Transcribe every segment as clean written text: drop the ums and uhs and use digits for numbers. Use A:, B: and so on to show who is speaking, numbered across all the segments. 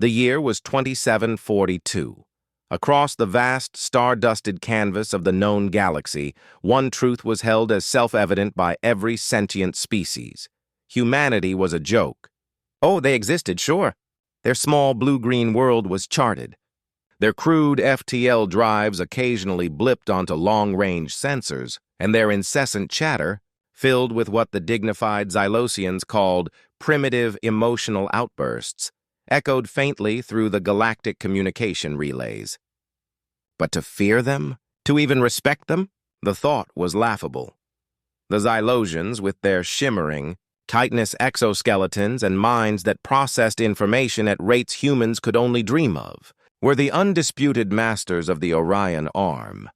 A: The year was 2742. Across the vast, star-dusted canvas of the known galaxy, one truth was held as self-evident by every sentient species. Humanity was a joke. Oh, they existed, sure. Their small blue-green world was charted. Their crude FTL drives occasionally blipped onto long-range sensors, and their incessant chatter, filled with what the dignified Xylosians called primitive emotional outbursts, echoed faintly through the galactic communication relays. But to fear them, to even respect them, the thought was laughable. The Xylosians, with their shimmering, chitinous exoskeletons and minds that processed information at rates humans could only dream of, were the undisputed masters of the Orion Arm.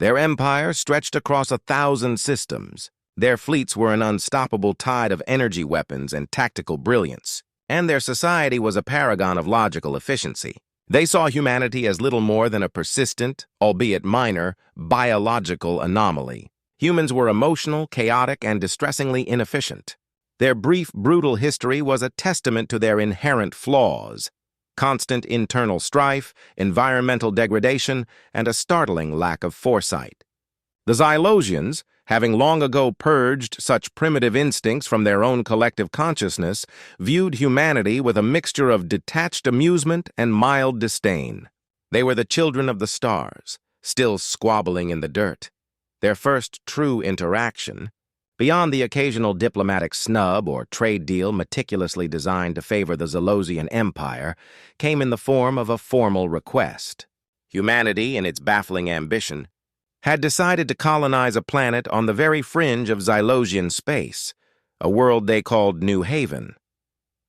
A: Their empire stretched across 1,000 systems. Their fleets were an unstoppable tide of energy weapons and tactical brilliance, and their society was a paragon of logical efficiency. They saw humanity as little more than a persistent, albeit minor, biological anomaly. Humans were emotional, chaotic, and distressingly inefficient. Their brief, brutal history was a testament to their inherent flaws: constant internal strife, environmental degradation, and a startling lack of foresight. The Xylosians, having long ago purged such primitive instincts from their own collective consciousness, viewed humanity with a mixture of detached amusement and mild disdain. They were the children of the stars, still squabbling in the dirt. Their first true interaction, beyond the occasional diplomatic snub or trade deal meticulously designed to favor the Xylosian Empire, came in the form of a formal request. Humanity, in its baffling ambition, had decided to colonize a planet on the very fringe of Xylosian space, a world they called New Haven.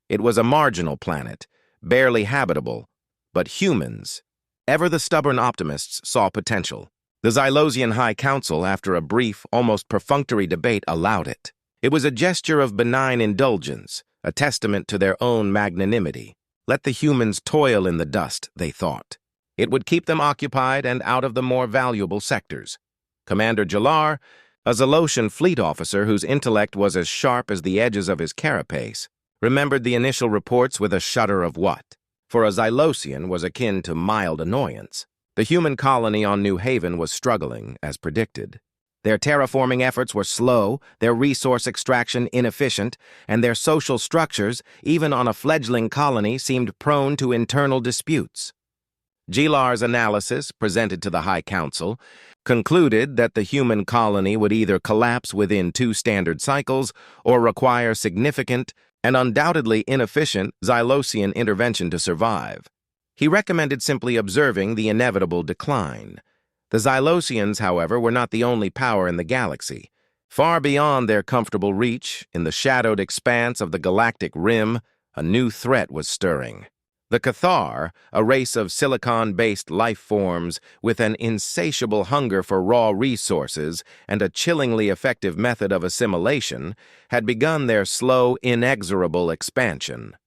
A: It was a marginal planet, barely habitable, but humans, ever the stubborn optimists, saw potential. The Xylosian High Council, after a brief, almost perfunctory debate, allowed it. It was a gesture of benign indulgence, a testament to their own magnanimity. Let the humans toil in the dust, they thought. It would keep them occupied and out of the more valuable sectors. Commander Jalar, a Xylosian fleet officer whose intellect was as sharp as the edges of his carapace, remembered the initial reports with a shudder of what, for a Xylosian, was akin to mild annoyance. The human colony on New Haven was struggling, as predicted. Their terraforming efforts were slow, their resource extraction inefficient, and their social structures, even on a fledgling colony, seemed prone to internal disputes. Jalar's analysis, presented to the High Council, concluded that the human colony would either collapse within 2 standard cycles or require significant and undoubtedly inefficient Xylosian intervention to survive. He recommended simply observing the inevitable decline. The Xylosians, however, were not the only power in the galaxy. Far beyond their comfortable reach, in the shadowed expanse of the galactic rim, a new threat was stirring. The Cathar, a race of silicon-based life forms with an insatiable hunger for raw resources and a chillingly effective method of assimilation, had begun their slow, inexorable expansion.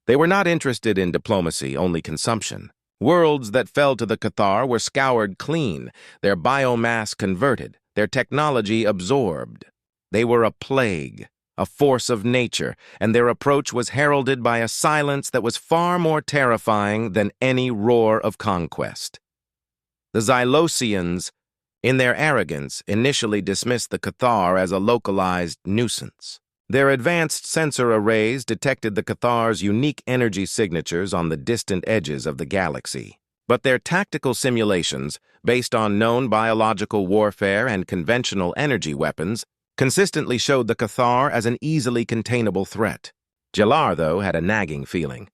A: They were not interested in diplomacy, only consumption. Worlds that fell to the Cathar were scoured clean, their biomass converted, their technology absorbed. They were a plague, a force of nature, and their approach was heralded by a silence that was far more terrifying than any roar of conquest. The Xylosians, in their arrogance, initially dismissed the Cathar as a localized nuisance. Their advanced sensor arrays detected the Cathar's unique energy signatures on the distant edges of the galaxy. But their tactical simulations, based on known biological warfare and conventional energy weapons, consistently showed the Cathar as an easily containable threat. Jalar, though, had a nagging feeling.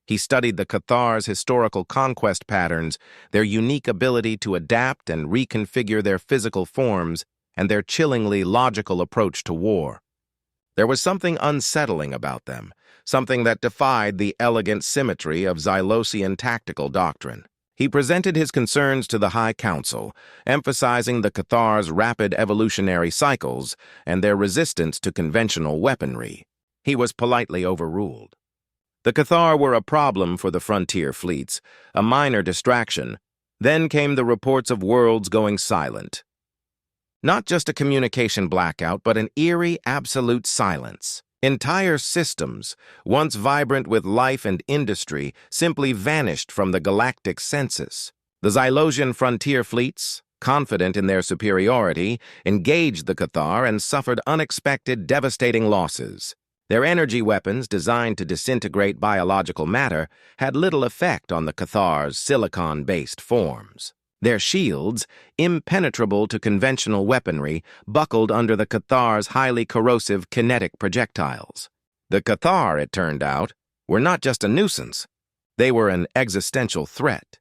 A: He studied the Cathar's historical conquest patterns, their unique ability to adapt and reconfigure their physical forms, and their chillingly logical approach to war. There was something unsettling about them, something that defied the elegant symmetry of Xylosian tactical doctrine. He presented his concerns to the High Council, emphasizing the Cathar's rapid evolutionary cycles and their resistance to conventional weaponry. He was politely overruled. The Cathar were a problem for the frontier fleets, a minor distraction. Then came the reports of worlds going silent. Not just a communication blackout, but an eerie, absolute silence. Entire systems, once vibrant with life and industry, simply vanished from the galactic census. The Xylosian frontier fleets, confident in their superiority, engaged the Cathar and suffered unexpected, devastating losses. Their energy weapons, designed to disintegrate biological matter, had little effect on the Cathar's silicon-based forms. Their shields, impenetrable to conventional weaponry, buckled under the Cathar's highly corrosive kinetic projectiles. The Cathar, it turned out, were not just a nuisance. They were an existential threat.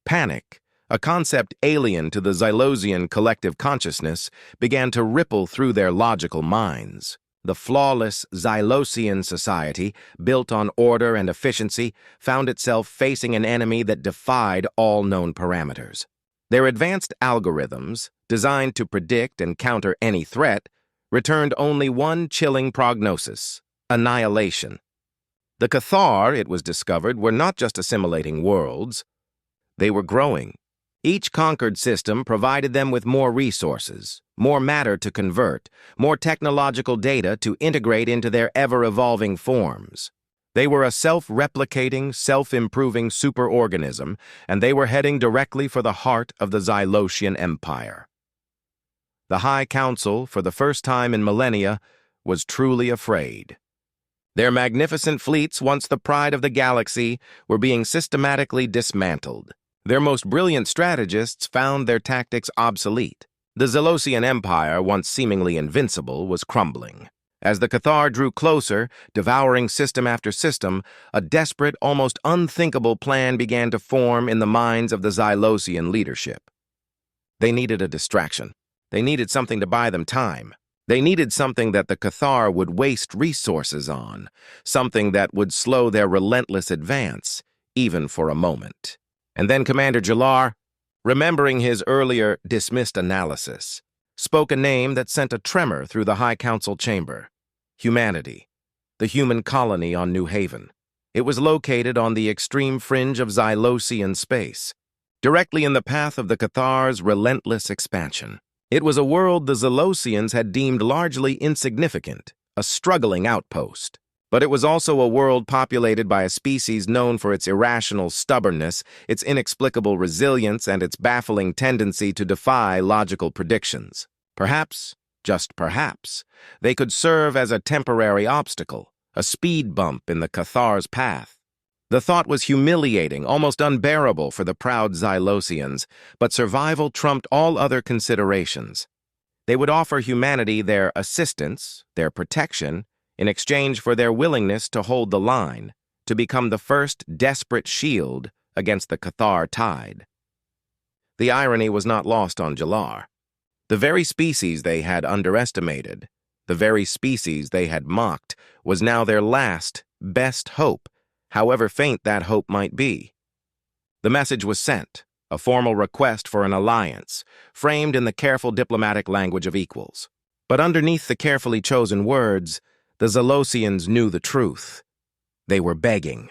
A: Panic, a concept alien to the Xylosian collective consciousness, began to ripple through their logical minds. The flawless Xylosian society, built on order and efficiency, found itself facing an enemy that defied all known parameters. Their advanced algorithms, designed to predict and counter any threat, returned only one chilling prognosis: annihilation. The Cathar, it was discovered, were not just assimilating worlds. They were growing. Each conquered system provided them with more resources, more matter to convert, more technological data to integrate into their ever-evolving forms. They were a self-replicating, self-improving superorganism, and they were heading directly for the heart of the Xylosian Empire. The High Council, for the first time in millennia, was truly afraid. Their magnificent fleets, once the pride of the galaxy, were being systematically dismantled. Their most brilliant strategists found their tactics obsolete. The Xylosian Empire, once seemingly invincible, was crumbling. As the Cathar drew closer, devouring system after system, a desperate, almost unthinkable plan began to form in the minds of the Xylosian leadership. They needed a distraction. They needed something to buy them time. They needed something that the Cathar would waste resources on, something that would slow their relentless advance, even for a moment. And then Commander Jalar, remembering his earlier dismissed analysis, spoke a name that sent a tremor through the High Council chamber. Humanity, the human colony on New Haven. It was located on the extreme fringe of Xylosian space, directly in the path of the Cathar's relentless expansion. It was a world the Xylosians had deemed largely insignificant, a struggling outpost. But it was also a world populated by a species known for its irrational stubbornness, its inexplicable resilience, and its baffling tendency to defy logical predictions. Perhaps, just perhaps, they could serve as a temporary obstacle, a speed bump in the Cathar's path. The thought was humiliating, almost unbearable for the proud Xylosians, but survival trumped all other considerations. They would offer humanity their assistance, their protection, in exchange for their willingness to hold the line, to become the first desperate shield against the Cathar tide. The irony was not lost on Jalar. The very species they had underestimated, the very species they had mocked, was now their last, best hope, however faint that hope might be. The message was sent, a formal request for an alliance, framed in the careful diplomatic language of equals. But underneath the carefully chosen words, the Xylosians knew the truth. They were begging.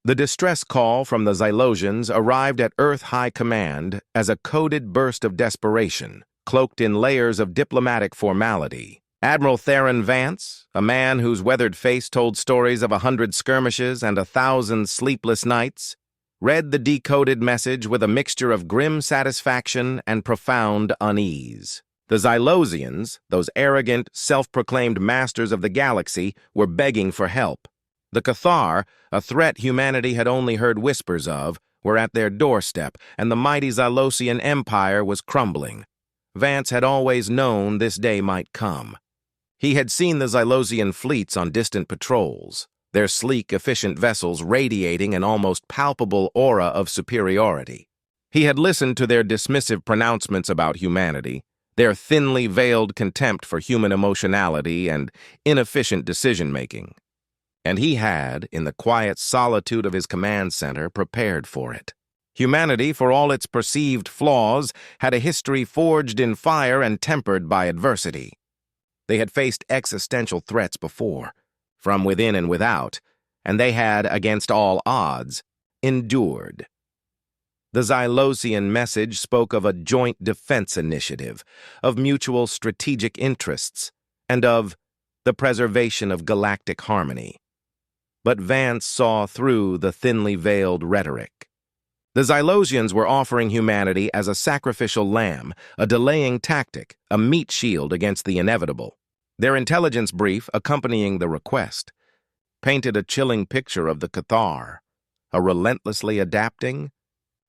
A: The distress call from the Xylosians arrived at Earth High Command as a coded burst of desperation, cloaked in layers of diplomatic formality. Admiral Theron Vance, a man whose weathered face told stories of 100 skirmishes and 1,000 sleepless nights, read the decoded message with a mixture of grim satisfaction and profound unease. The Xylosians, those arrogant, self-proclaimed masters of the galaxy, were begging for help. The Cathar, a threat humanity had only heard whispers of, were at their doorstep, and the mighty Xylosian Empire was crumbling. Vance had always known this day might come. He had seen the Xylosian fleets on distant patrols, their sleek, efficient vessels radiating an almost palpable aura of superiority. He had listened to their dismissive pronouncements about humanity, their thinly veiled contempt for human emotionality and inefficient decision-making. And he had, in the quiet solitude of his command center, prepared for it. Humanity, for all its perceived flaws, had a history forged in fire and tempered by adversity. They had faced existential threats before, from within and without, and they had, against all odds, endured. The Xylosian message spoke of a joint defense initiative, of mutual strategic interests, and of the preservation of galactic harmony. But Vance saw through the thinly veiled rhetoric. The Xylosians were offering humanity as a sacrificial lamb, a delaying tactic, a meat shield against the inevitable. Their intelligence brief accompanying the request painted a chilling picture of the Cathar, a relentlessly adapting,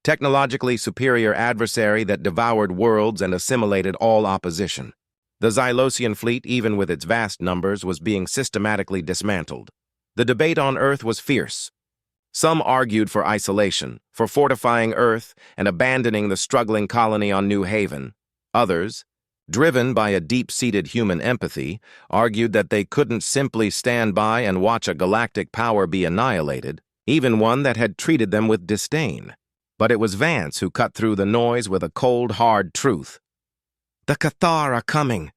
A: technologically superior adversary that devoured worlds and assimilated all opposition. The Xylosian fleet, even with its vast numbers, was being systematically dismantled. The debate on Earth was fierce. Some argued for isolation, for fortifying Earth and abandoning the struggling colony on New Haven. Others, driven by a deep-seated human empathy, argued that they couldn't simply stand by and watch a galactic power be annihilated, even one that had treated them with disdain. But it was Vance who cut through the noise with a cold, hard truth. The Cathar are coming.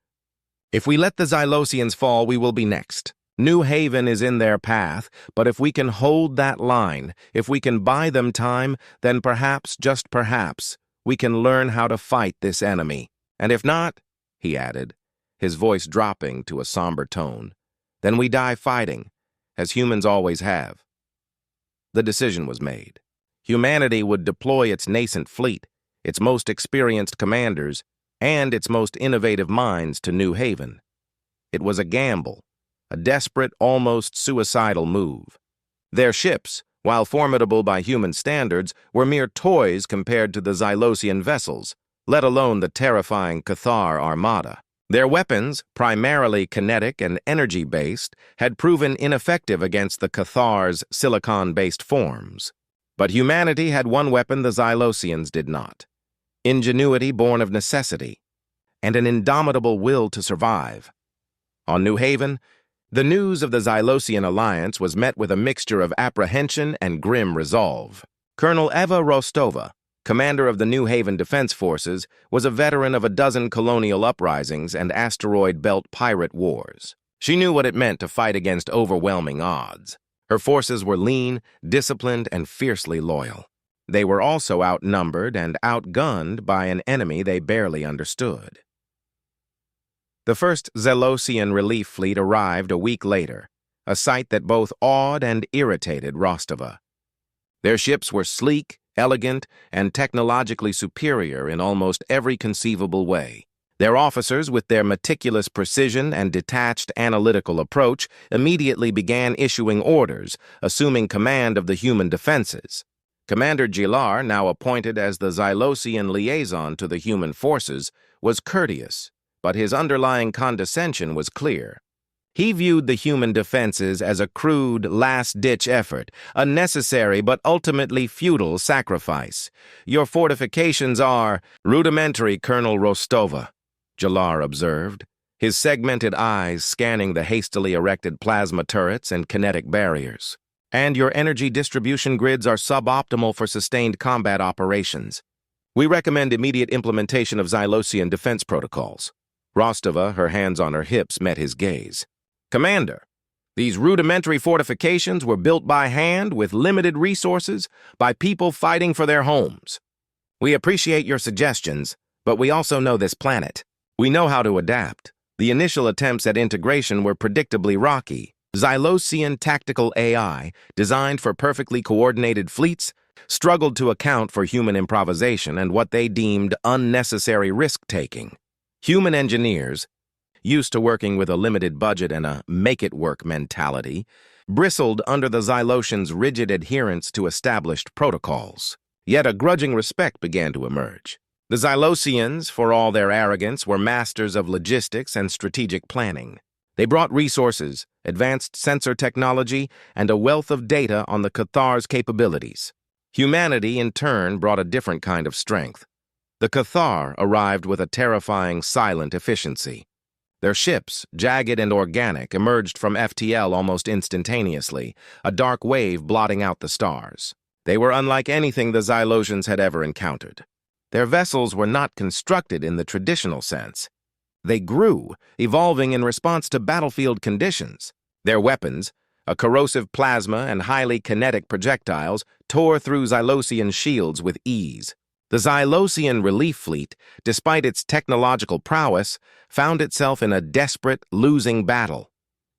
A: If we let the Xylosians fall, we will be next. New Haven is in their path, but if we can hold that line, if we can buy them time, then perhaps, just perhaps, we can learn how to fight this enemy. And if not, he added, his voice dropping to a somber tone, then we die fighting, as humans always have. The decision was made. Humanity would deploy its nascent fleet, its most experienced commanders, and its most innovative minds to New Haven. It was a gamble, a desperate, almost suicidal move. Their ships, while formidable by human standards, were mere toys compared to the Xylosian vessels, let alone the terrifying Cathar armada. Their weapons, primarily kinetic and energy-based, had proven ineffective against the Cathar's silicon-based forms. But humanity had one weapon the Xylosians did not: ingenuity born of necessity, and an indomitable will to survive. On New Haven, the news of the Xylosian alliance was met with a mixture of apprehension and grim resolve. Colonel Eva Rostova, commander of the New Haven Defense Forces, was a veteran of a dozen colonial uprisings and asteroid belt pirate wars. She knew what it meant to fight against overwhelming odds. Her forces were lean, disciplined, and fiercely loyal. They were also outnumbered and outgunned by an enemy they barely understood. The first Xylosian relief fleet arrived a week later, a sight that both awed and irritated Rostova. Their ships were sleek, elegant, and technologically superior in almost every conceivable way. Their officers, with their meticulous precision and detached analytical approach, immediately began issuing orders, assuming command of the human defenses. Commander Gilar, now appointed as the Xylosian liaison to the human forces, was courteous, but his underlying condescension was clear. He viewed the human defenses as a crude, last-ditch effort, a necessary but ultimately futile sacrifice. Your fortifications are rudimentary, Colonel Rostova, Gilar observed, his segmented eyes scanning the hastily erected plasma turrets and kinetic barriers. And your energy distribution grids are suboptimal for sustained combat operations. We recommend immediate implementation of Xylosian defense protocols. Rostova, her hands on her hips, met his gaze. Commander, these rudimentary fortifications were built by hand with limited resources by people fighting for their homes. We appreciate your suggestions, but we also know this planet. We know how to adapt. The initial attempts at integration were predictably rocky. Xylosian tactical AI, designed for perfectly coordinated fleets, struggled to account for human improvisation and what they deemed unnecessary risk-taking. Human engineers, used to working with a limited budget and a make-it-work mentality, bristled under the Xylosians' rigid adherence to established protocols. Yet a grudging respect began to emerge. The Xylosians, for all their arrogance, were masters of logistics and strategic planning. They brought resources, advanced sensor technology, and a wealth of data on the Cathar's capabilities. Humanity, in turn, brought a different kind of strength. The Cathar arrived with a terrifying, silent efficiency. Their ships, jagged and organic, emerged from FTL almost instantaneously, a dark wave blotting out the stars. They were unlike anything the Xylosians had ever encountered. Their vessels were not constructed in the traditional sense. They grew, evolving in response to battlefield conditions. Their weapons, a corrosive plasma and highly kinetic projectiles, tore through Xylosian shields with ease. The Xylosian relief fleet, despite its technological prowess, found itself in a desperate, losing battle.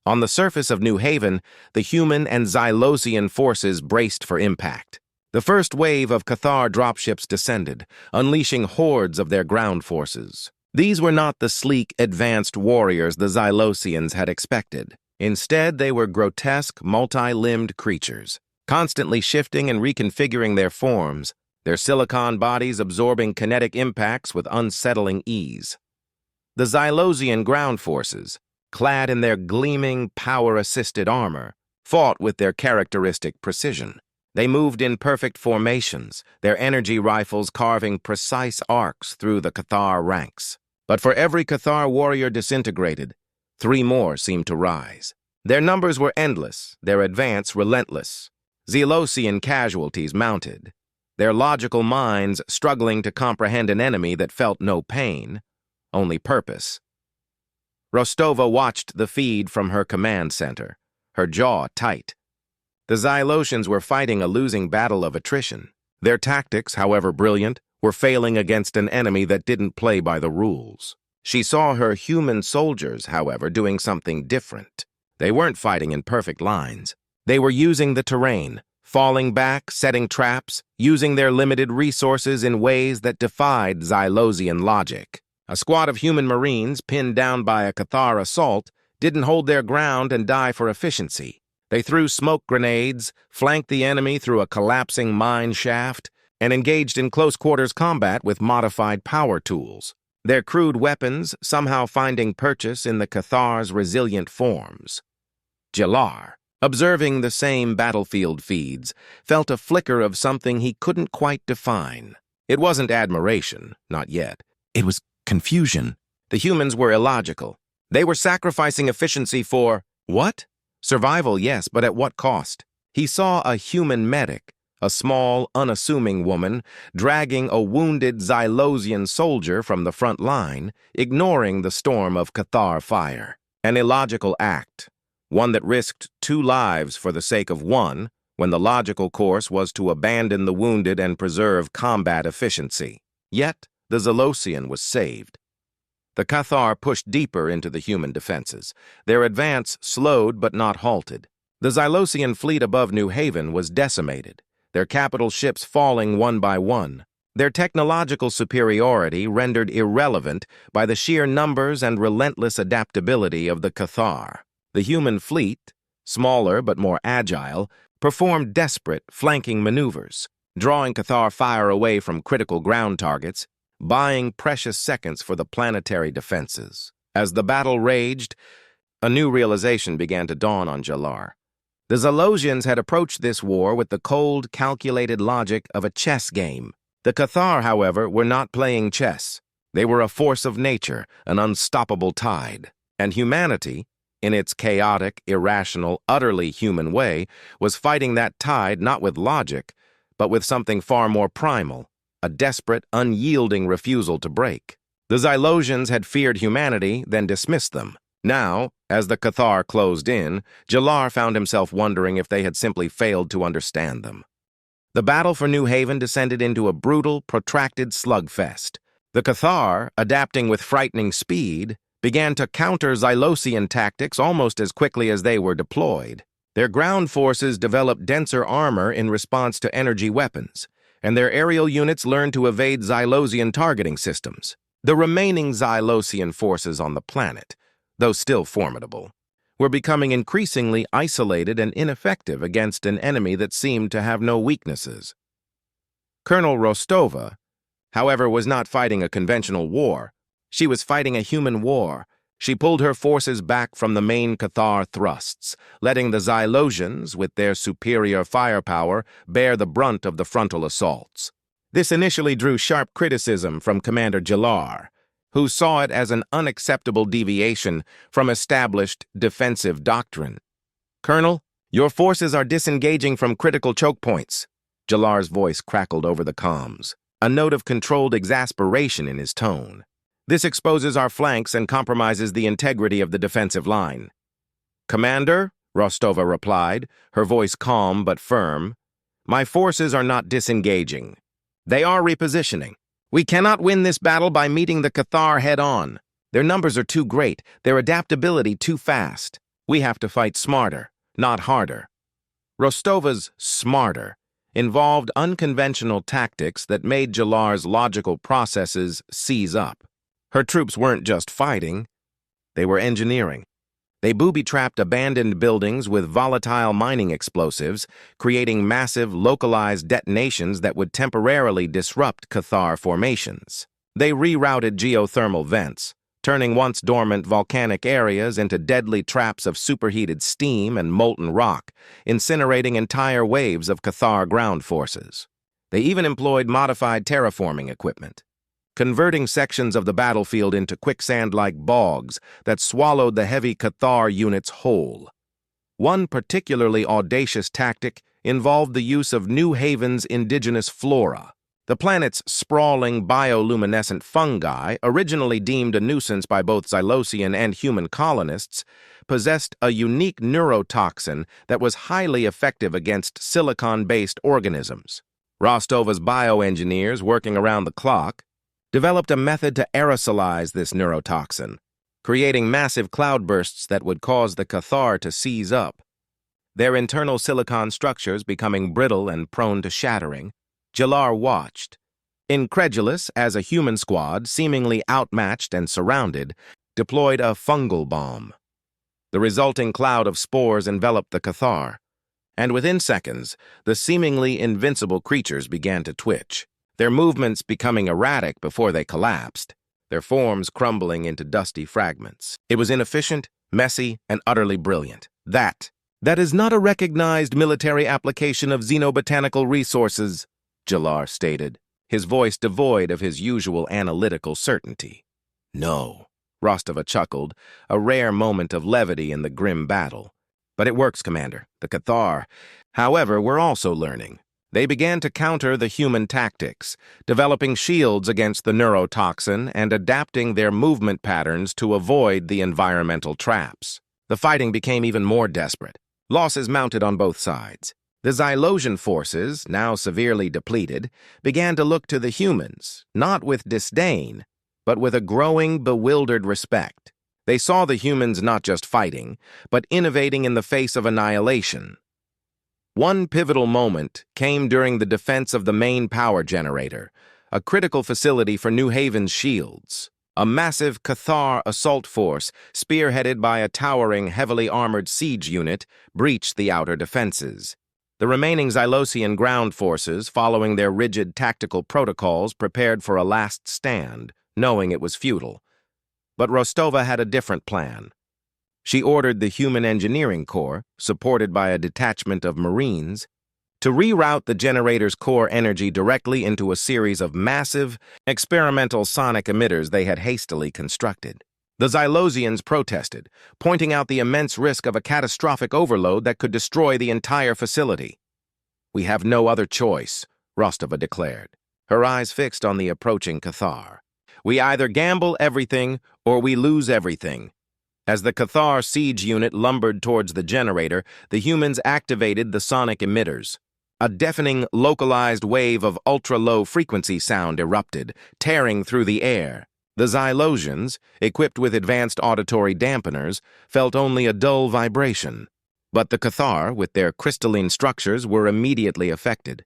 A: On the surface of New Haven, the human and Xylosian forces braced for impact. The first wave of Cathar dropships descended, unleashing hordes of their ground forces. These were not the sleek, advanced warriors the Xylosians had expected. Instead, they were grotesque, multi-limbed creatures, constantly shifting and reconfiguring their forms, their silicon bodies absorbing kinetic impacts with unsettling ease. The Xylosian ground forces, clad in their gleaming, power-assisted armor, fought with their characteristic precision. They moved in perfect formations, their energy rifles carving precise arcs through the Cathar ranks. But for every Cathar warrior disintegrated, 3 more seemed to rise. Their numbers were endless, their advance relentless. Xylosian casualties mounted, their logical minds struggling to comprehend an enemy that felt no pain, only purpose. Rostova watched the feed from her command center, her jaw tight. The Xylosians were fighting a losing battle of attrition. Their tactics, however brilliant, were failing against an enemy that didn't play by the rules. She saw her human soldiers, however, doing something different. They weren't fighting in perfect lines. They were using the terrain, falling back, setting traps, using their limited resources in ways that defied Xylosian logic. A squad of human Marines, pinned down by a Cathar assault, didn't hold their ground and die for efficiency. They threw smoke grenades, flanked the enemy through a collapsing mine shaft, and engaged in close-quarters combat with modified power tools, their crude weapons somehow finding purchase in the Cathar's resilient forms. Jalar, observing the same battlefield feeds, felt a flicker of something he couldn't quite define. It wasn't admiration, not yet. It was confusion. The humans were illogical. They were sacrificing efficiency for what? Survival, yes, but at what cost? He saw a human medic, a small, unassuming woman, dragging a wounded Xylosian soldier from the front line, ignoring the storm of Cathar fire. An illogical act, one that risked 2 lives for the sake of 1, when the logical course was to abandon the wounded and preserve combat efficiency. Yet, the Xylosian was saved. The Cathar pushed deeper into the human defenses. Their advance slowed but not halted. The Xylosian fleet above New Haven was decimated, their capital ships falling one by one, their technological superiority rendered irrelevant by the sheer numbers and relentless adaptability of the Cathar. The human fleet, smaller but more agile, performed desperate flanking maneuvers, drawing Cathar fire away from critical ground targets, buying precious seconds for the planetary defenses. As the battle raged, a new realization began to dawn on Jalar. The Xylosians had approached this war with the cold, calculated logic of a chess game. The Cathar, however, were not playing chess. They were a force of nature, an unstoppable tide. And humanity, in its chaotic, irrational, utterly human way, was fighting that tide not with logic, but with something far more primal, a desperate, unyielding refusal to break. The Xylosians had feared humanity, then dismissed them. Now, as the Cathar closed in, Jalar found himself wondering if they had simply failed to understand them. The battle for New Haven descended into a brutal, protracted slugfest. The Cathar, adapting with frightening speed, began to counter Xylosian tactics almost as quickly as they were deployed. Their ground forces developed denser armor in response to energy weapons, and their aerial units learned to evade Xylosian targeting systems. The remaining Xylosian forces on the planet, though still formidable, were becoming increasingly isolated and ineffective against an enemy that seemed to have no weaknesses. Colonel Rostova, however, was not fighting a conventional war. She was fighting a human war. She pulled her forces back from the main Cathar thrusts, letting the Xylosians, with their superior firepower, bear the brunt of the frontal assaults. This initially drew sharp criticism from Commander Jalar, who saw it as an unacceptable deviation from established defensive doctrine. "Colonel, your forces are disengaging from critical choke points." Jalar's voice crackled over the comms, a note of controlled exasperation in his tone. "This exposes our flanks and compromises the integrity of the defensive line." "Commander," Rostova replied, her voice calm but firm, "my forces are not disengaging. They are repositioning. We cannot win this battle by meeting the Cathar head-on. Their numbers are too great, their adaptability too fast. We have to fight smarter, not harder. Rostova's smarter involved unconventional tactics that made Jalar's logical processes seize up. Her troops weren't just fighting, they were engineering. They booby-trapped abandoned buildings with volatile mining explosives, creating massive, localized detonations that would temporarily disrupt Cathar formations. They rerouted geothermal vents, turning once dormant volcanic areas into deadly traps of superheated steam and molten rock, incinerating entire waves of Cathar ground forces. They even employed modified terraforming equipment, converting sections of the battlefield into quicksand-like bogs that swallowed the heavy Cathar units whole. One particularly audacious tactic involved the use of New Haven's indigenous flora. The planet's sprawling bioluminescent fungi, originally deemed a nuisance by both Xylosian and human colonists, possessed a unique neurotoxin that was highly effective against silicon-based organisms. Rostova's bioengineers, working around the clock, developed a method to aerosolize this neurotoxin, creating massive cloudbursts that would cause the Cathar to seize up. Their internal silicon structures becoming brittle and prone to shattering, Jalar watched, incredulous as a human squad, seemingly outmatched and surrounded, deployed a fungal bomb. The resulting cloud of spores enveloped the Cathar, and within seconds, the seemingly invincible creatures began to twitch, their movements becoming erratic before they collapsed, their forms crumbling into dusty fragments. It was inefficient, messy, and utterly brilliant. That is not a recognized military application of xenobotanical resources, Jalar stated, his voice devoid of his usual analytical certainty. No, Rostova chuckled, a rare moment of levity in the grim battle. But it works, Commander. The Cathar. However, we're also learning. They began to counter the human tactics, developing shields against the neurotoxin and adapting their movement patterns to avoid the environmental traps. The fighting became even more desperate. Losses mounted on both sides. The Xylosian forces, now severely depleted, began to look to the humans, not with disdain, but with a growing, bewildered respect. They saw the humans not just fighting, but innovating in the face of annihilation. One pivotal moment came during the defense of the main power generator, a critical facility for New Haven's shields. A massive Cathar assault force, spearheaded by a towering, heavily armored siege unit, breached the outer defenses. The remaining Xylosian ground forces, following their rigid tactical protocols, prepared for a last stand, knowing it was futile. But Rostova had a different plan. She ordered the Human Engineering Corps, supported by a detachment of Marines, to reroute the generator's core energy directly into a series of massive, experimental sonic emitters they had hastily constructed. The Xylosians protested, pointing out the immense risk of a catastrophic overload that could destroy the entire facility. "We have no other choice," Rostova declared, her eyes fixed on the approaching Cathar. "We either gamble everything or we lose everything." As the Cathar siege unit lumbered towards the generator, the humans activated the sonic emitters. A deafening, localized wave of ultra-low frequency sound erupted, tearing through the air. The Xylosians, equipped with advanced auditory dampeners, felt only a dull vibration. But the Cathar, with their crystalline structures, were immediately affected.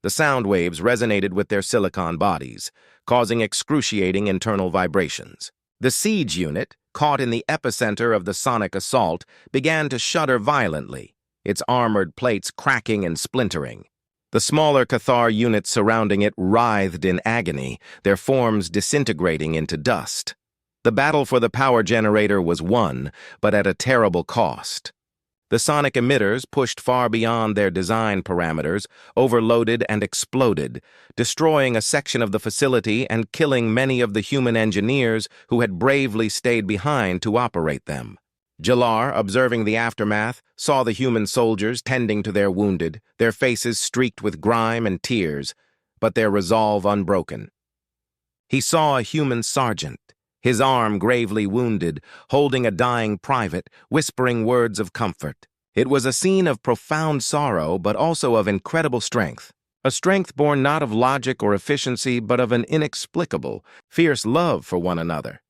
A: The sound waves resonated with their silicon bodies, causing excruciating internal vibrations. The siege unit, caught in the epicenter of the sonic assault, began to shudder violently, its armored plates cracking and splintering. The smaller Cathar units surrounding it writhed in agony, their forms disintegrating into dust. The battle for the power generator was won, but at a terrible cost. The sonic emitters, pushed far beyond their design parameters, overloaded and exploded, destroying a section of the facility and killing many of the human engineers who had bravely stayed behind to operate them. Jalar, observing the aftermath, saw the human soldiers tending to their wounded, their faces streaked with grime and tears, but their resolve unbroken. He saw a human sergeant, his arm gravely wounded, holding a dying private, whispering words of comfort. It was a scene of profound sorrow, but also of incredible strength. A strength born not of logic or efficiency, but of an inexplicable, fierce love for one another.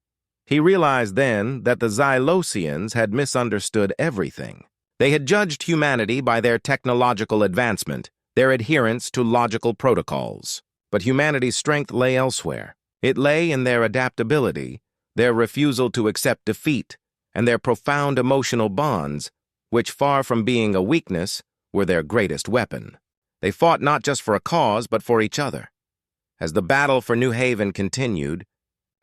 A: He realized then that the Xylosians had misunderstood everything. They had judged humanity by their technological advancement, their adherence to logical protocols. But humanity's strength lay elsewhere. It lay in their adaptability, their refusal to accept defeat, and their profound emotional bonds, which, far from being a weakness, were their greatest weapon. They fought not just for a cause, but for each other. As the battle for New Haven continued,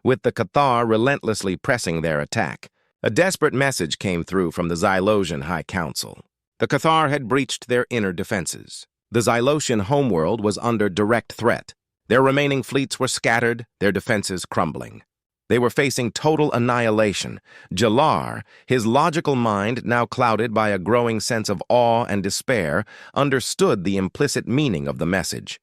A: with the Cathar relentlessly pressing their attack, a desperate message came through from the Xylosian High Council. The Cathar had breached their inner defenses. The Xylosian homeworld was under direct threat. Their remaining fleets were scattered, their defenses crumbling. They were facing total annihilation. Jalar, his logical mind now clouded by a growing sense of awe and despair, understood the implicit meaning of the message.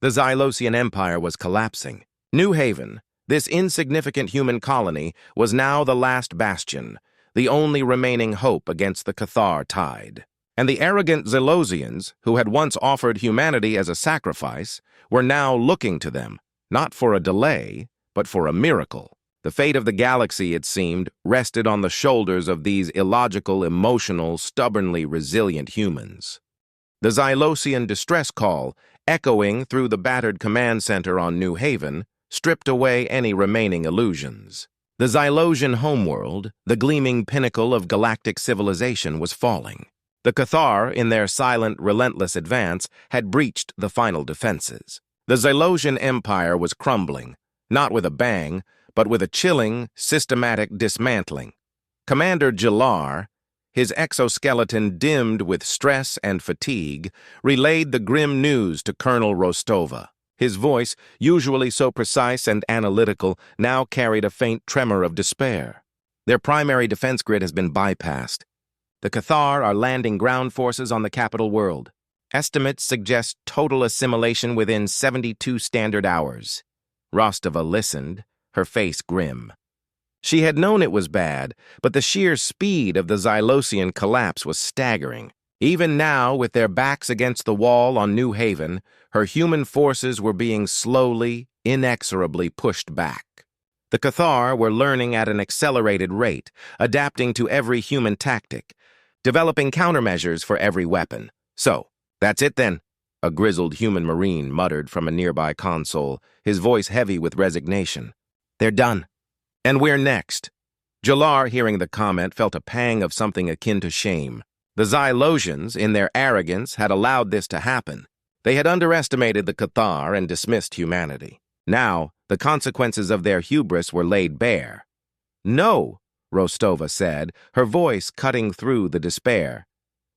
A: The Xylosian Empire was collapsing. New Haven, this insignificant human colony, was now the last bastion, the only remaining hope against the Cathar tide. And the arrogant Xylosians, who had once offered humanity as a sacrifice, were now looking to them, not for a delay, but for a miracle. The fate of the galaxy, it seemed, rested on the shoulders of these illogical, emotional, stubbornly resilient humans. The Xylosian distress call, echoing through the battered command center on New Haven, stripped away any remaining illusions. The Xylosian homeworld, the gleaming pinnacle of galactic civilization, was falling. The Cathar, in their silent, relentless advance, had breached the final defenses. The Xylosian Empire was crumbling, not with a bang, but with a chilling, systematic dismantling. Commander Jalar, his exoskeleton dimmed with stress and fatigue, relayed the grim news to Colonel Rostova. His voice, usually so precise and analytical, now carried a faint tremor of despair. Their primary defense grid has been bypassed. The Cathar are landing ground forces on the capital world. Estimates suggest total assimilation within 72 standard hours. Rostova listened, her face grim. She had known it was bad, but the sheer speed of the Xylosian collapse was staggering. Even now, with their backs against the wall on New Haven, her human forces were being slowly, inexorably pushed back. The Cathar were learning at an accelerated rate, adapting to every human tactic, developing countermeasures for every weapon. So, that's it then, a grizzled human marine muttered from a nearby console, his voice heavy with resignation. They're done. And we're next. Jalar, hearing the comment, felt a pang of something akin to shame. The Xylosians, in their arrogance, had allowed this to happen. They had underestimated the Cathar and dismissed humanity. Now, the consequences of their hubris were laid bare. No, Rostova said, her voice cutting through the despair.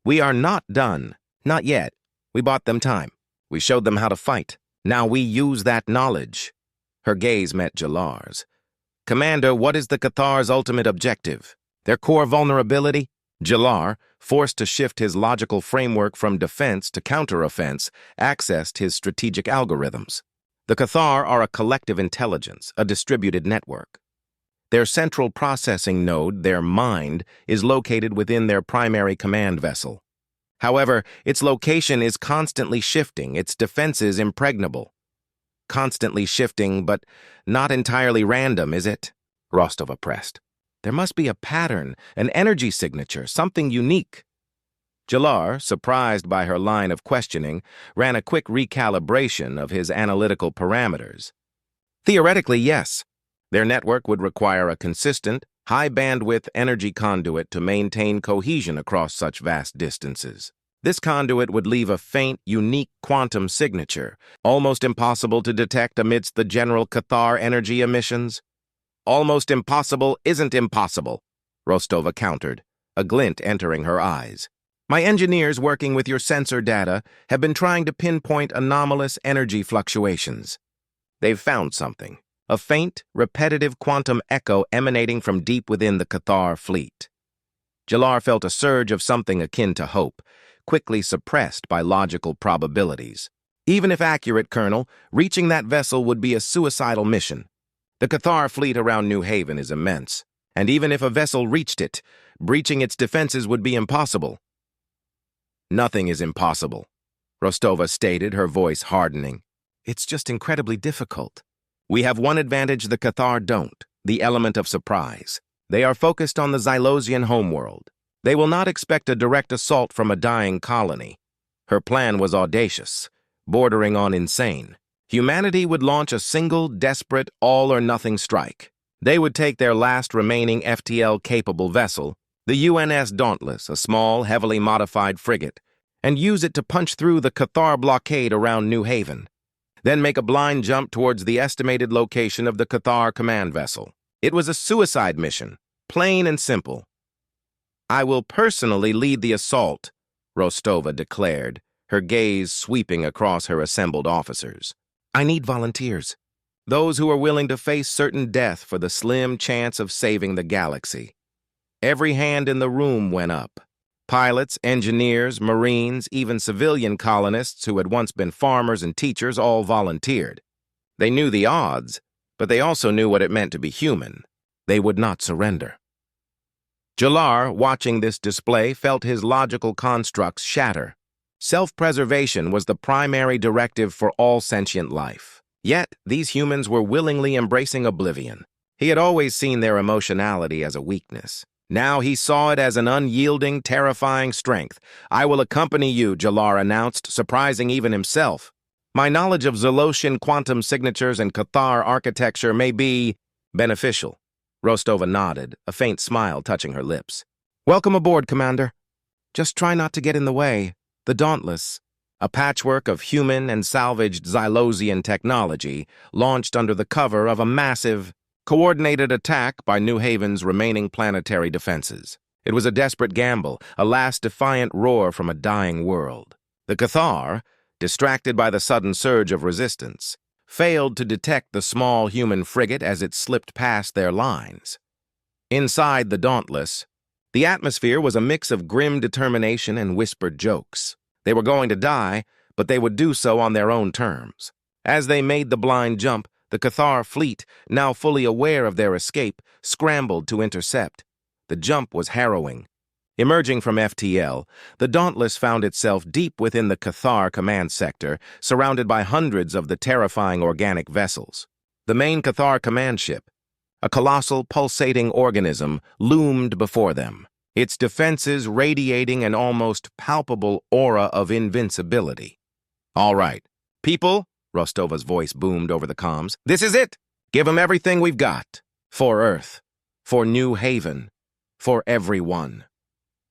A: We are not done. Not yet. We bought them time. We showed them how to fight. Now we use that knowledge. Her gaze met Jalar's. Commander, what is the Cathar's ultimate objective? Their core vulnerability? Jalar, forced to shift his logical framework from defense to counteroffense, accessed his strategic algorithms. The Cathar are a collective intelligence, a distributed network. Their central processing node, their mind, is located within their primary command vessel. However, its location is constantly shifting, its defenses impregnable. Constantly shifting, but not entirely random, is it? Rostova pressed. There must be a pattern, an energy signature, something unique. Jalar, surprised by her line of questioning, ran a quick recalibration of his analytical parameters. Theoretically, yes. Their network would require a consistent, high-bandwidth energy conduit to maintain cohesion across such vast distances. This conduit would leave a faint, unique quantum signature, almost impossible to detect amidst the general Cathar energy emissions. Almost impossible isn't impossible, Rostova countered, a glint entering her eyes. My engineers working with your sensor data have been trying to pinpoint anomalous energy fluctuations. They've found something, a faint, repetitive quantum echo emanating from deep within the Cathar fleet. Jalar felt a surge of something akin to hope, quickly suppressed by logical probabilities. Even if accurate, Colonel, reaching that vessel would be a suicidal mission. The Cathar fleet around New Haven is immense, and even if a vessel reached it, breaching its defenses would be impossible. Nothing is impossible, Rostova stated, her voice hardening. It's just incredibly difficult. We have one advantage the Cathar don't. the element of surprise. They are focused on the Xylosian homeworld. They will not expect a direct assault from a dying colony. Her plan was audacious, bordering on insane. Humanity would launch a single, desperate, all-or-nothing strike. They would take their last remaining FTL-capable vessel, the UNS Dauntless, a small, heavily modified frigate, and use it to punch through the Cathar blockade around New Haven, then make a blind jump towards the estimated location of the Cathar command vessel. It was a suicide mission, plain and simple. "I will personally lead the assault," Rostova declared, her gaze sweeping across her assembled officers. "I need volunteers, those who are willing to face certain death for the slim chance of saving the galaxy." Every hand in the room went up. Pilots, engineers, Marines, even civilian colonists who had once been farmers and teachers all volunteered. They knew the odds, but they also knew what it meant to be human. They would not surrender. Jalar, watching this display, felt his logical constructs shatter. Self-preservation was the primary directive for all sentient life. Yet, these humans were willingly embracing oblivion. He had always seen their emotionality as a weakness. Now he saw it as an unyielding, terrifying strength. "I will accompany you," Jalar announced, surprising even himself. "My knowledge of Xylosian quantum signatures and Cathar architecture may be beneficial." Rostova nodded, a faint smile touching her lips. "Welcome aboard, Commander. Just try not to get in the way." The Dauntless, a patchwork of human and salvaged Xylosian technology, launched under the cover of a massive, coordinated attack by New Haven's remaining planetary defenses. It was a desperate gamble, a last defiant roar from a dying world. The Cathar, distracted by the sudden surge of resistance, failed to detect the small human frigate as it slipped past their lines. Inside the Dauntless, the atmosphere was a mix of grim determination and whispered jokes. They were going to die, but they would do so on their own terms. As they made the blind jump, the Cathar fleet, now fully aware of their escape, scrambled to intercept. The jump was harrowing. Emerging from FTL, the Dauntless found itself deep within the Cathar command sector, surrounded by hundreds of the terrifying organic vessels. The main Cathar command ship, a colossal, pulsating organism, loomed before them, its defenses radiating an almost palpable aura of invincibility. "All right, people," Rostova's voice boomed over the comms, "this is it. Give them everything we've got. For Earth, for New Haven, for everyone."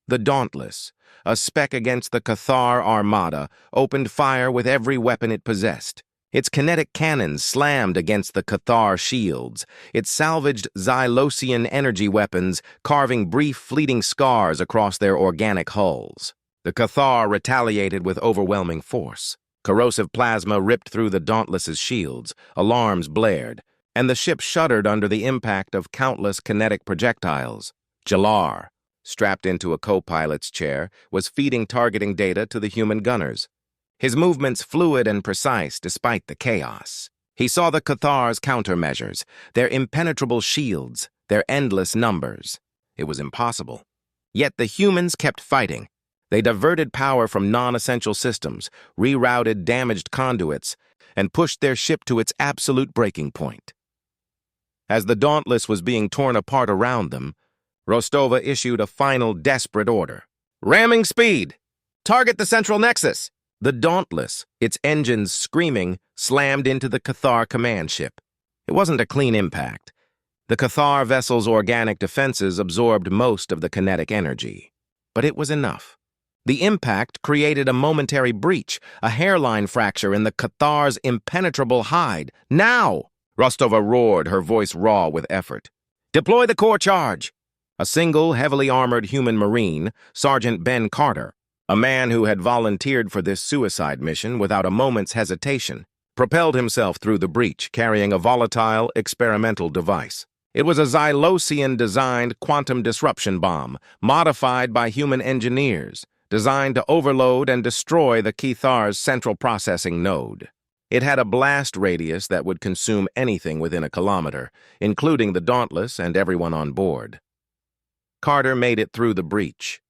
A: The Dauntless, a speck against the Cathar armada, opened fire with every weapon it possessed. Its kinetic cannons slammed against the Cathar shields, its salvaged Xylosian energy weapons carving brief, fleeting scars across their organic hulls. The Cathar retaliated with overwhelming force. Corrosive plasma ripped through the Dauntless's shields, alarms blared, and the ship shuddered under the impact of countless kinetic projectiles. Jalar, strapped into a co-pilot's chair, was feeding targeting data to the human gunners. His movements fluid and precise despite the chaos. He saw the Cathar's countermeasures, their impenetrable shields, their endless numbers. It was impossible. Yet the humans kept fighting. They diverted power from non-essential systems, rerouted damaged conduits, and pushed their ship to its absolute breaking point. As the Dauntless was being torn apart around them, Rostova issued a final desperate order. "Ramming speed! Target the central nexus!" The Dauntless, its engines screaming, slammed into the Cathar command ship. It wasn't a clean impact. The Cathar vessel's organic defenses absorbed most of the kinetic energy. But it was enough. The impact created a momentary breach, a hairline fracture in the Cathar's impenetrable hide. "Now!" Rostova roared, her voice raw with effort. "Deploy the core charge!" A single, heavily armored human marine, Sergeant Ben Carter, a man who had volunteered for this suicide mission without a moment's hesitation, propelled himself through the breach, carrying a volatile, experimental device. It was a Xylosian-designed quantum disruption bomb, modified by human engineers, designed to overload and destroy the Cathar's central processing node. It had a blast radius that would consume anything within a kilometer, including the Dauntless and everyone on board. Carter made it through the breach,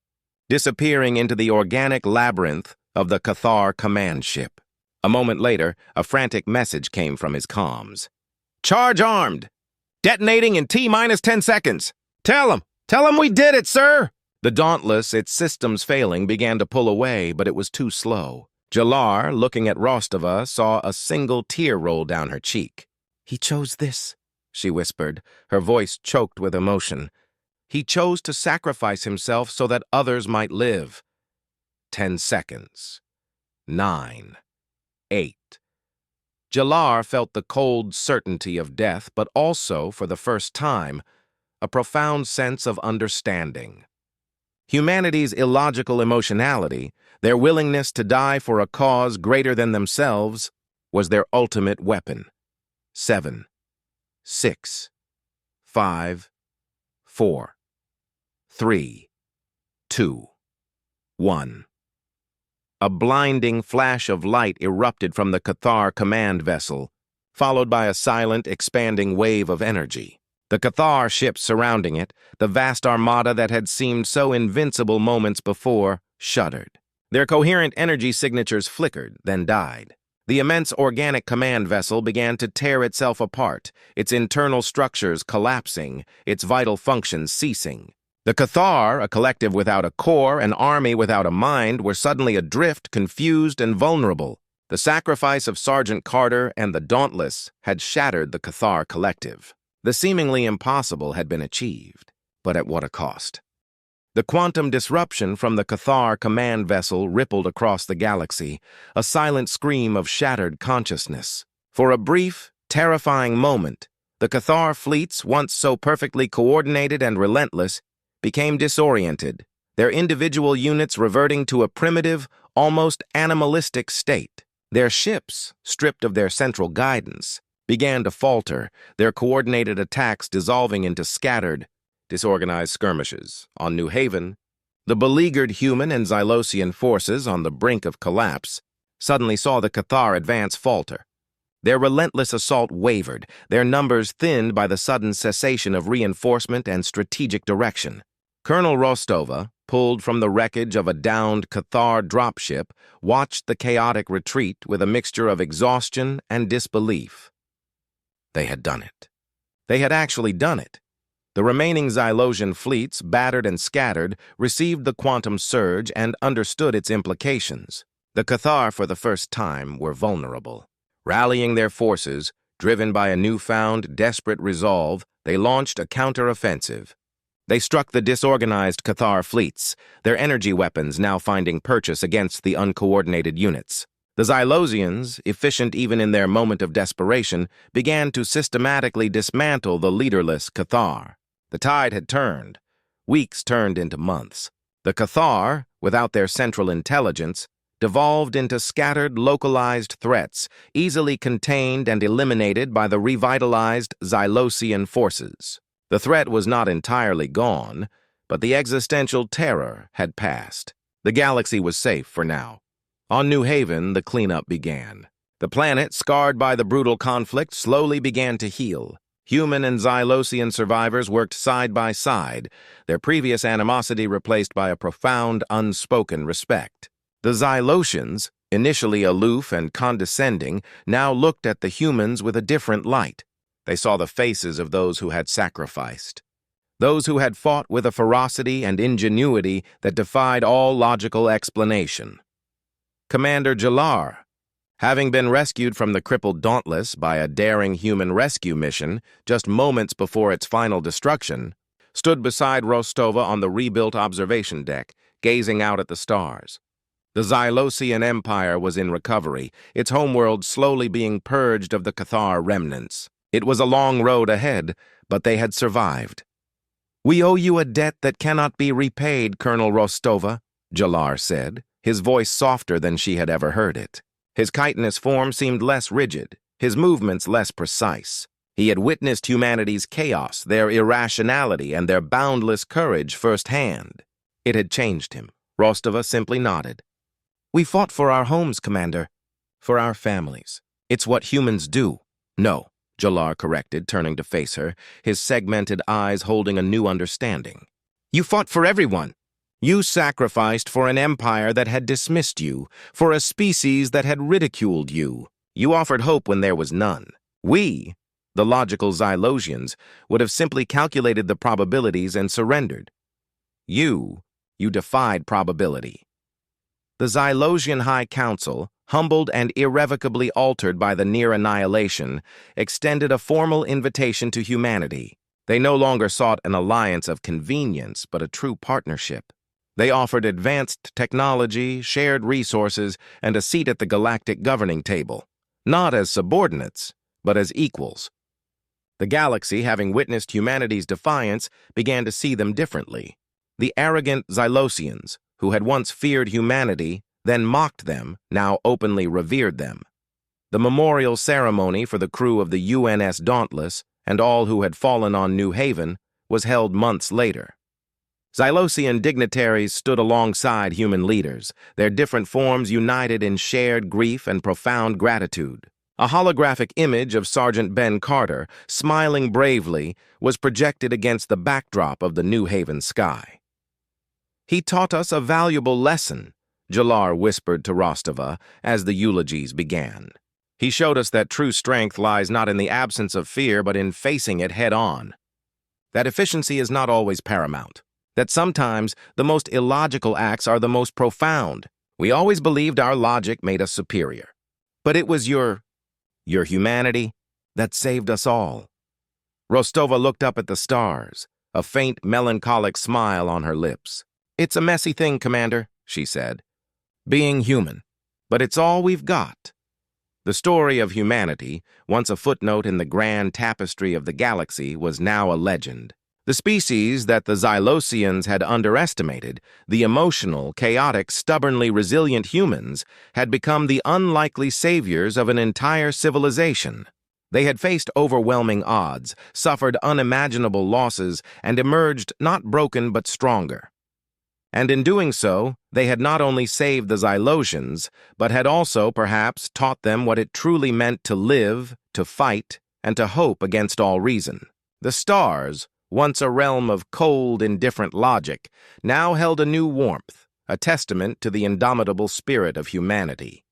A: disappearing into the organic labyrinth of the Cathar command ship. A moment later, a frantic message came from his comms. "Charge armed! Detonating in T-minus 10 seconds. Tell him we did it, sir! The Dauntless, its systems failing, began to pull away, but it was too slow. Jalar, looking at Rostova, saw a single tear roll down her cheek. "He chose this," she whispered, her voice choked with emotion. "He chose to sacrifice himself so that others might live." 10 seconds. 9. 8. Jalar felt the cold certainty of death, but also, for the first time, a profound sense of understanding. Humanity's illogical emotionality, their willingness to die for a cause greater than themselves, was their ultimate weapon. 7. 6. 5. 4. 3. 2. 1. A blinding flash of light erupted from the Cathar command vessel, followed by a silent, expanding wave of energy. The Cathar ships surrounding it, the vast armada that had seemed so invincible moments before, shuddered. Their coherent energy signatures flickered, then died. The immense organic command vessel began to tear itself apart, its internal structures collapsing, its vital functions ceasing. The Cathar, a collective without a core, an army without a mind, were suddenly adrift, confused, and vulnerable. The sacrifice of Sergeant Carter and the Dauntless had shattered the Cathar collective. The seemingly impossible had been achieved, but at what a cost? The quantum disruption from the Cathar command vessel rippled across the galaxy, a silent scream of shattered consciousness. For a brief, terrifying moment, the Cathar fleets, once so perfectly coordinated and relentless, became disoriented, their individual units reverting to a primitive, almost animalistic state. Their ships, stripped of their central guidance, began to falter, their coordinated attacks dissolving into scattered, disorganized skirmishes. On New Haven, the beleaguered human and Xylosian forces on the brink of collapse suddenly saw the Cathar advance falter. Their relentless assault wavered, their numbers thinned by the sudden cessation of reinforcement and strategic direction. Colonel Rostova, pulled from the wreckage of a downed Cathar dropship, watched the chaotic retreat with a mixture of exhaustion and disbelief. They had done it. They had actually done it. The remaining Xylosian fleets, battered and scattered, received the quantum surge and understood its implications. The Cathar, for the first time, were vulnerable. Rallying their forces, driven by a newfound, desperate resolve, they launched a counter-offensive. They struck the disorganized Cathar fleets, their energy weapons now finding purchase against the uncoordinated units. The Xylosians, efficient even in their moment of desperation, began to systematically dismantle the leaderless Cathar. The tide had turned. Weeks turned into months. The Cathar, without their central intelligence, devolved into scattered, localized threats, easily contained and eliminated by the revitalized Xylosian forces. The threat was not entirely gone, but the existential terror had passed. The galaxy was safe for now. On New Haven, the cleanup began. The planet, scarred by the brutal conflict, slowly began to heal. Human and Xylosian survivors worked side by side, their previous animosity replaced by a profound, unspoken respect. The Xylosians, initially aloof and condescending, now looked at the humans with a different light. They saw the faces of those who had sacrificed, those who had fought with a ferocity and ingenuity that defied all logical explanation. Commander Jalar, having been rescued from the crippled Dauntless by a daring human rescue mission just moments before its final destruction, stood beside Rostova on the rebuilt observation deck, gazing out at the stars. The Xylosian Empire was in recovery, its homeworld slowly being purged of the Cathar remnants. It was a long road ahead, but they had survived. "We owe you a debt that cannot be repaid, Colonel Rostova," Jalar said, his voice softer than she had ever heard it. His chitinous form seemed less rigid, his movements less precise. He had witnessed humanity's chaos, their irrationality, and their boundless courage firsthand. It had changed him. Rostova simply nodded. "We fought for our homes, Commander. For our families. It's what humans do." "No," Jalar corrected, turning to face her, his segmented eyes holding a new understanding. "You fought for everyone. You sacrificed for an empire that had dismissed you, for a species that had ridiculed you. You offered hope when there was none. We, The logical Xylosians would have simply calculated the probabilities and surrendered. You defied probability. The Xylosian High Council, humbled and irrevocably altered by the near annihilation, extended a formal invitation to humanity. They no longer sought an alliance of convenience, but a true partnership. They offered advanced technology, shared resources, and a seat at the galactic governing table, not as subordinates, but as equals. The galaxy, having witnessed humanity's defiance, began to see them differently. The arrogant Xylosians, who had once feared humanity, then mocked them, now openly revered them. The memorial ceremony for the crew of the UNS Dauntless and all who had fallen on New Haven was held months later. Xylosian dignitaries stood alongside human leaders, their different forms united in shared grief and profound gratitude. A holographic image of Sergeant Ben Carter, smiling bravely, was projected against the backdrop of the New Haven sky. "He taught us a valuable lesson," Jalar whispered to Rostova as the eulogies began. "He showed us that true strength lies not in the absence of fear, but in facing it head-on. That efficiency is not always paramount. That sometimes the most illogical acts are the most profound. We always believed our logic made us superior. But it was your humanity that saved us all." Rostova looked up at the stars, a faint, melancholic smile on her lips. "It's a messy thing, Commander," she said. "Being human. But it's all we've got." The story of humanity, once a footnote in the grand tapestry of the galaxy, was now a legend. The species that the Xylosians had underestimated, the emotional, chaotic, stubbornly resilient humans, had become the unlikely saviors of an entire civilization. They had faced overwhelming odds, suffered unimaginable losses, and emerged not broken but stronger. And in doing so, they had not only saved the Xylosians, but had also, perhaps, taught them what it truly meant to live, to fight, and to hope against all reason. The stars, once a realm of cold, indifferent logic, now held a new warmth, a testament to the indomitable spirit of humanity.